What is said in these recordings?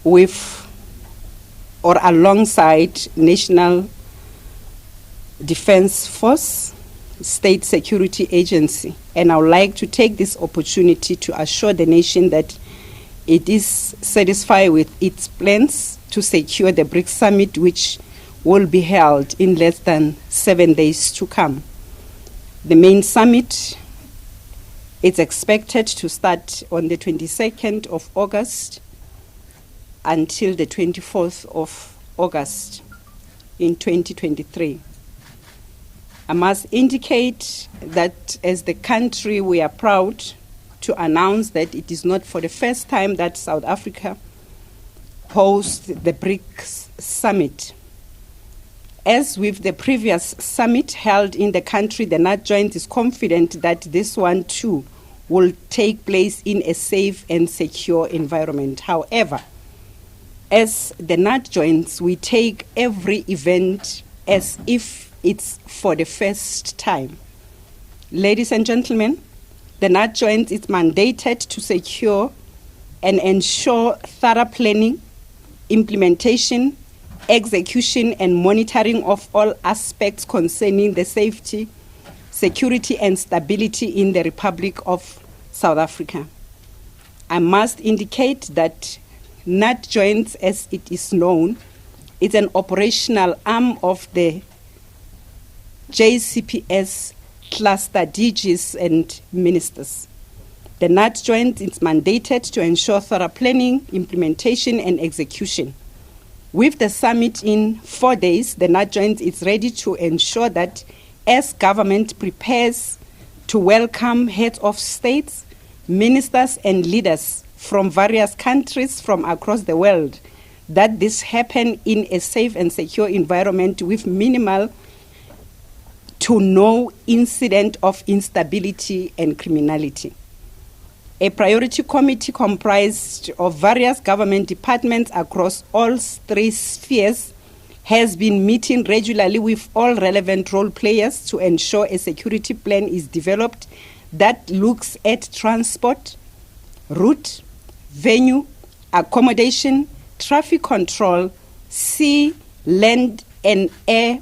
with or alongside National Defense Force, State Security Agency. And I would like to take this opportunity to assure the nation that it is satisfied with its plans to secure the BRICS Summit, which will be held in less than 7 days to come. The main summit is expected to start on the 22nd of August until the 24th of August in 2023. I must indicate that as the country, we are proud to announce that it is not for the first time that South Africa hosts the BRICS Summit. As with the previous summit held in the country, the NATJOINTS is confident that this one too will take place in a safe and secure environment. However, as the NATJOINTS, we take every event as if it's for the first time. Ladies and gentlemen, the NATJOINTS is mandated to secure and ensure thorough planning, implementation, execution and monitoring of all aspects concerning the safety, security and stability in the Republic of South Africa. I must indicate that NATJOINTS, as it is known, is an operational arm of the JCPS cluster DGs and ministers. The NATJOINTS is mandated to ensure thorough planning, implementation and execution. With the summit in 4 days, the NATJOINTS is ready to ensure that as government prepares to welcome heads of states, ministers and leaders from various countries from across the world, that this happen in a safe and secure environment with minimal to no incident of instability and criminality. A priority committee comprised of various government departments across all three spheres has been meeting regularly with all relevant role players to ensure a security plan is developed that looks at transport, route, venue, accommodation, traffic control, sea, land, and air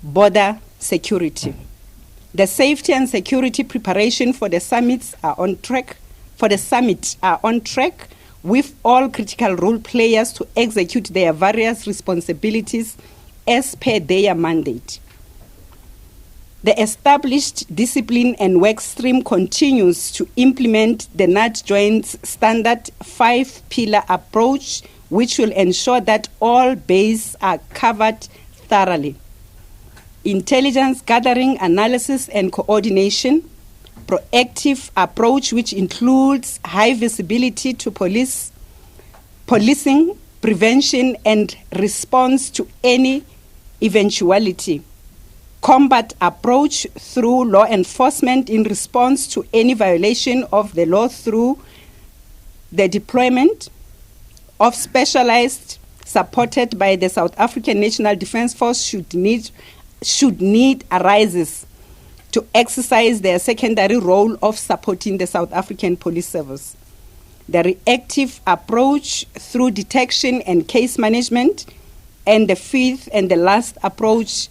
border security. The safety and security preparation for the summit are on track, with all critical role players to execute their various responsibilities as per their mandate. The established discipline and work stream continues to implement the NATJOINTS standard 5-pillar approach, which will ensure that all bases are covered thoroughly. Intelligence gathering, analysis and coordination, proactive approach which includes high visibility to policing, prevention and response to any eventuality, combat approach through law enforcement in response to any violation of the law through the deployment of specialized supported by the South African National Defense Force should need arises to exercise their secondary role of supporting the South African Police Service. The reactive approach through detection and case management, and the fifth and the last approach,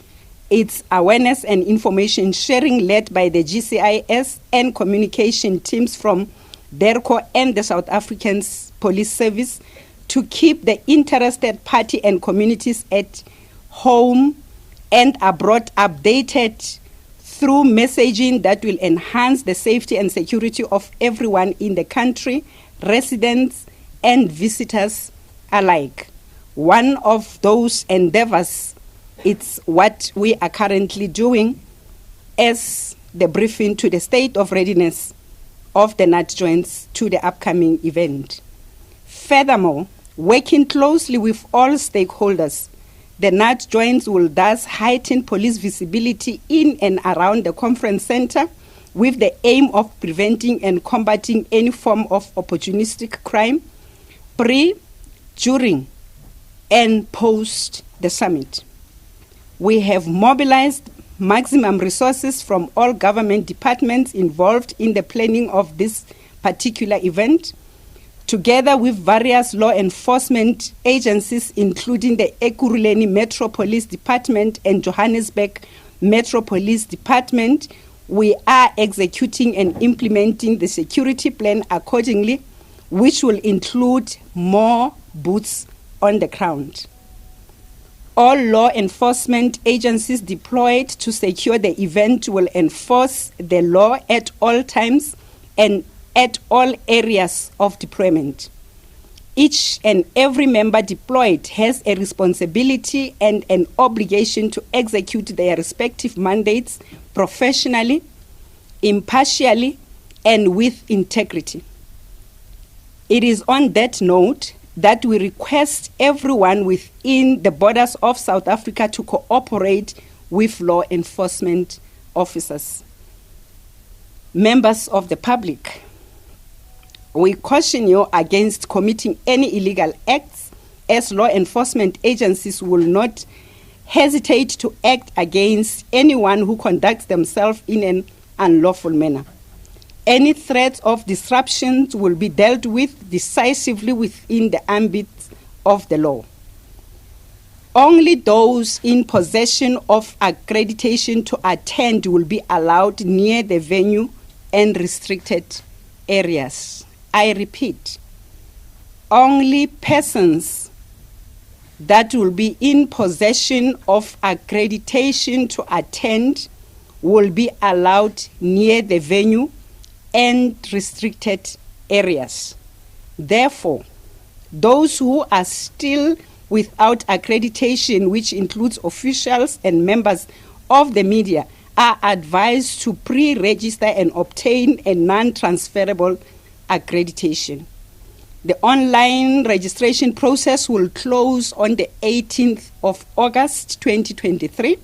it's awareness and information sharing led by the GCIS and communication teams from DERCO and the South African Police Service to keep the interested party and communities at home and abroad updated through messaging that will enhance the safety and security of everyone in the country, residents and visitors alike. One of those endeavors, it's what we are currently doing as the briefing to the state of readiness of the NATJOINTS to the upcoming event. Furthermore, working closely with all stakeholders, the NATJOINTS will thus heighten police visibility in and around the conference center with the aim of preventing and combating any form of opportunistic crime pre, during, and post the summit. We have mobilized maximum resources from all government departments involved in the planning of this particular event together with various law enforcement agencies, including the Ekurhuleni Metro Police Department and Johannesburg Metro Police Department, we are executing and implementing the security plan accordingly, which will include more boots on the ground. All law enforcement agencies deployed to secure the event will enforce the law at all times and at all areas of deployment. Each and every member deployed has a responsibility and an obligation to execute their respective mandates professionally, impartially, and with integrity. It is on that note that we request everyone within the borders of South Africa to cooperate with law enforcement officers. Members of the public, we caution you against committing any illegal acts, as law enforcement agencies will not hesitate to act against anyone who conducts themselves in an unlawful manner. Any threats of disruptions will be dealt with decisively within the ambit of the law. Only those in possession of accreditation to attend will be allowed near the venue and restricted areas. I repeat, only persons that will be in possession of accreditation to attend will be allowed near the venue and restricted areas. Therefore, those who are still without accreditation, which includes officials and members of the media, are advised to pre-register and obtain a non-transferable accreditation. The online registration process will close on the 18th of August 2023.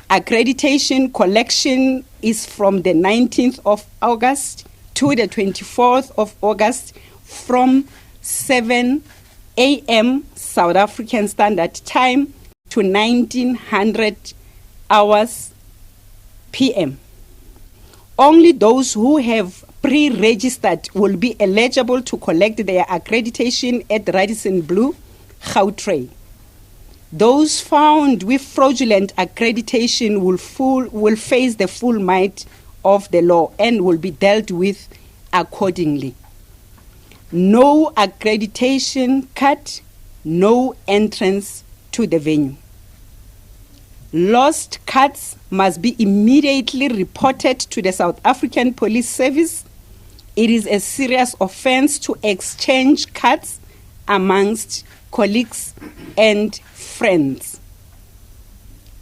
Accreditation collection is from the 19th of August to the 24th of August from 7 a.m. South African Standard Time to 1900 hours p.m. Only those who have pre-registered will be eligible to collect their accreditation at Radisson Blu, Gautrain. Those found with fraudulent accreditation will face the full might of the law and will be dealt with accordingly. No accreditation card, no entrance to the venue. Lost cards must be immediately reported to the South African Police Service. It is a serious offense to exchange cards amongst colleagues and friends.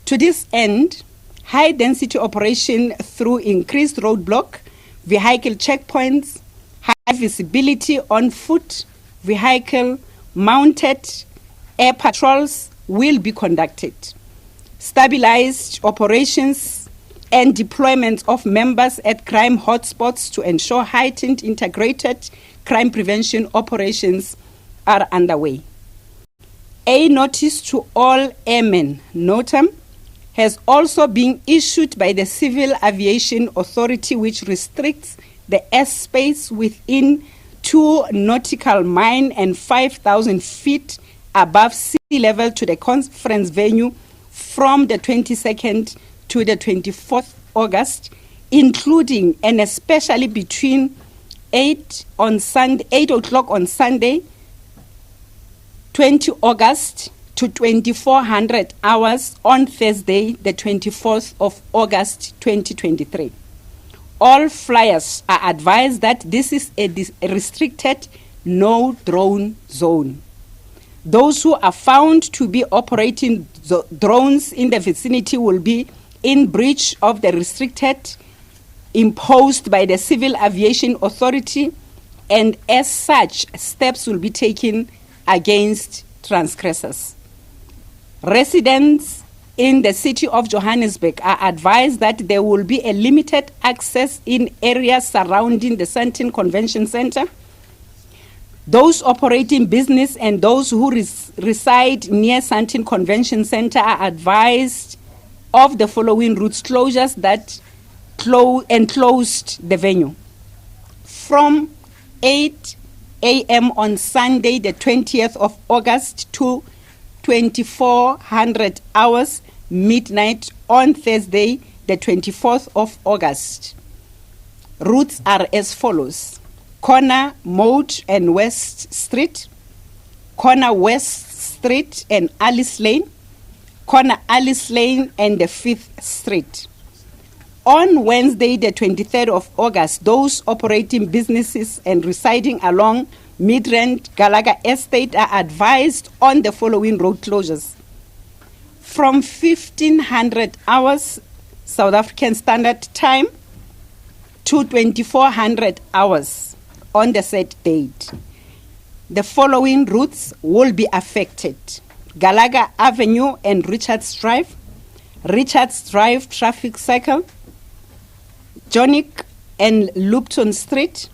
To this end, high-density operation through increased roadblock, vehicle checkpoints, high visibility on foot, vehicle-mounted air patrols will be conducted. Stabilized operations and deployment of members at crime hotspots to ensure heightened integrated crime prevention operations are underway. A notice to all airmen, NOTAM, has also been issued by the Civil Aviation Authority, which restricts the airspace within 2 nautical miles and 5,000 feet above sea level to the conference venue from the 22nd to the 24th August, including and especially between 8 o'clock on Sunday, 20 August to 2400 hours on Thursday, the 24th of August 2023. All flyers are advised that this is a restricted no-drone zone. Those who are found to be operating drones in the vicinity will be in breach of the restricted imposed by the Civil Aviation Authority, and as such, steps will be taken against transgressors. Residents in the city of Johannesburg are advised that there will be a limited access in areas surrounding the Sandton Convention Center. Those operating business and those who reside near Sandton Convention Center are advised of the following routes closures that enclosed the venue. From 8 a.m. on Sunday, the 20th of August, to 2400 hours midnight on Thursday, the 24th of August. Routes are as follows: Corner, Moat and West Street, Corner West Street and Alice Lane, Corner Alice Lane and the 5th Street. On Wednesday, the 23rd of August, those operating businesses and residing along Midrand Gallagher Estate are advised on the following road closures. From 1500 hours South African Standard Time to 2400 hours on the said date. The following routes will be affected: Gallagher Avenue and Richards Drive Traffic Circle, Jonick and Lupton Street,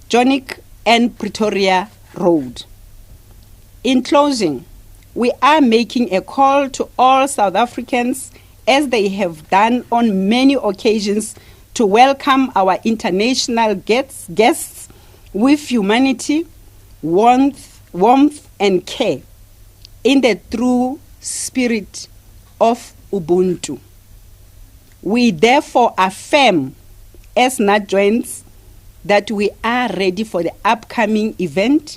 Jonick and Pretoria Road. In closing, we are making a call to all South Africans, as they have done on many occasions, to welcome our international guests with humanity, warmth and care, in the true spirit of Ubuntu. We therefore affirm as NATJOINTS that we are ready for the upcoming event.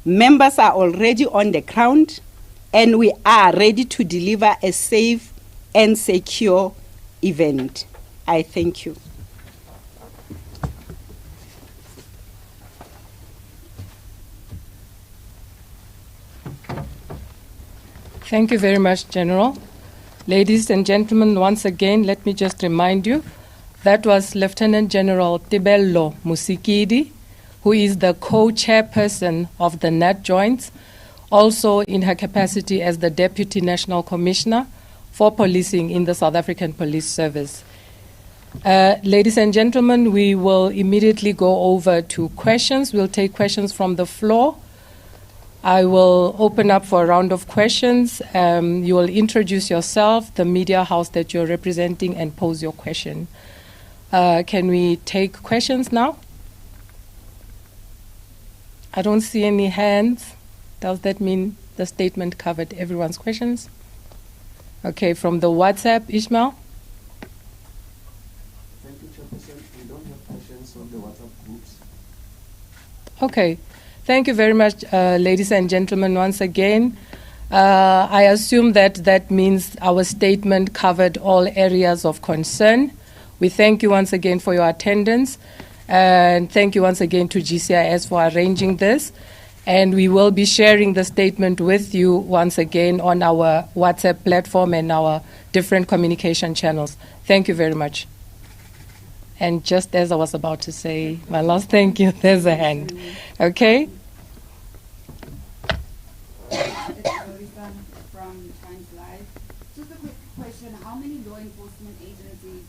Members are already on the ground, and we are ready to deliver a safe and secure event. I thank you. Thank you very much, General. Ladies and gentlemen, once again, let me just remind you, that was Lieutenant General Tibello Musikidi, who is the co-chairperson of the NATJOINTS, also in her capacity as the Deputy National Commissioner for Policing in the South African Police Service. Ladies and gentlemen, we will immediately go over to questions. We'll take questions from the floor. I will open up for a round of questions. You will introduce yourself, the media house that you're representing, and pose your question. Can we take questions now? I don't see any hands. Does that mean the statement covered everyone's questions? Okay, from the WhatsApp, Ishmael? Thank you, Chairperson. We don't have questions on the WhatsApp groups. Okay. Thank you very much, ladies and gentlemen, once again. I assume that means our statement covered all areas of concern. We thank you once again for your attendance, and thank you once again to GCIS for arranging this. And we will be sharing the statement with you once again on our WhatsApp platform and our different communication channels. Thank you very much. And just as I was about to say my last thank you, there's a hand. Okay? From Times Live. Just a quick question. How many law enforcement agencies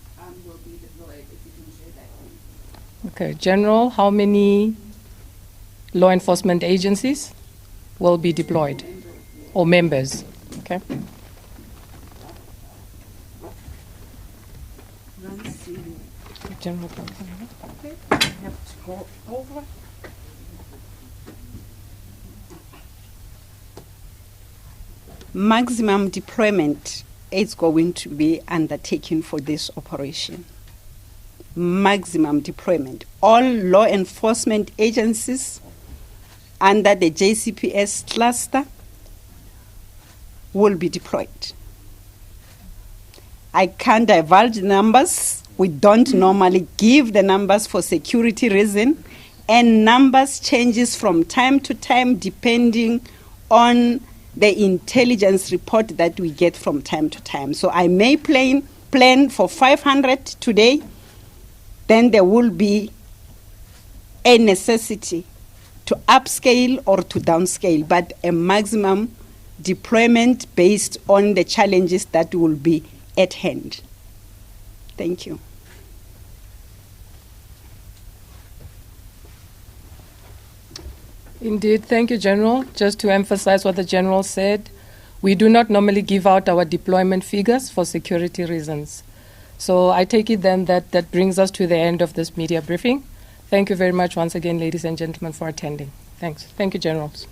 will be deployed, if you can share that, please? Okay, General, how many law enforcement agencies will be deployed? Or members? Okay. General, Okay, I have to go over. Maximum deployment is going to be undertaken for this operation. Maximum deployment. All law enforcement agencies under the JCPS cluster will be deployed. I can't divulge numbers. We don't normally give the numbers for security reason, and numbers changes from time to time depending on the intelligence report that we get from time to time. So I may plan for 500 today, then there will be a necessity to upscale or to downscale, but a maximum deployment based on the challenges that will be at hand. Thank you. Indeed. Thank you, General. Just to emphasize what the General said, we do not normally give out our deployment figures for security reasons. So I take it then that brings us to the end of this media briefing. Thank you very much once again, ladies and gentlemen, for attending. Thanks. Thank you, Generals.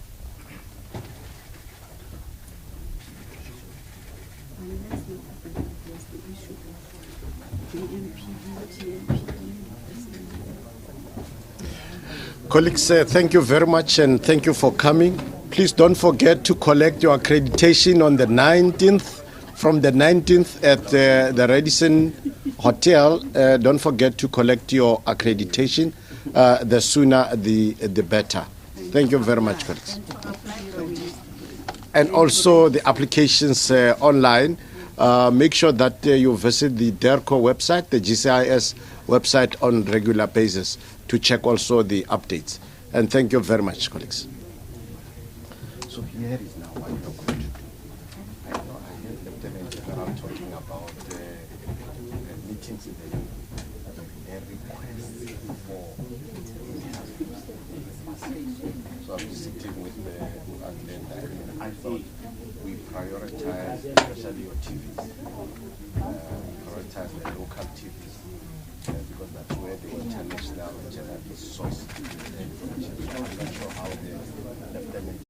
Colleagues, thank you very much and thank you for coming. Please don't forget to collect your accreditation on the 19th, from the 19th at the Radisson Hotel. Don't forget to collect your accreditation. The sooner, the better. Thank you very much, colleagues. And also the applications online. Make sure that you visit the DERCO website, the GCIS website on regular basis to check also the updates. And thank you very much, colleagues. So here is now what you're going to do. I know I heard Lieutenant General talking about meetings in the a request for. So I'm sitting with the agenda. I thought we prioritize, especially your TVs, prioritize the local TVs, because that's where the international journalists source the information. So I'm not sure how the Lieutenant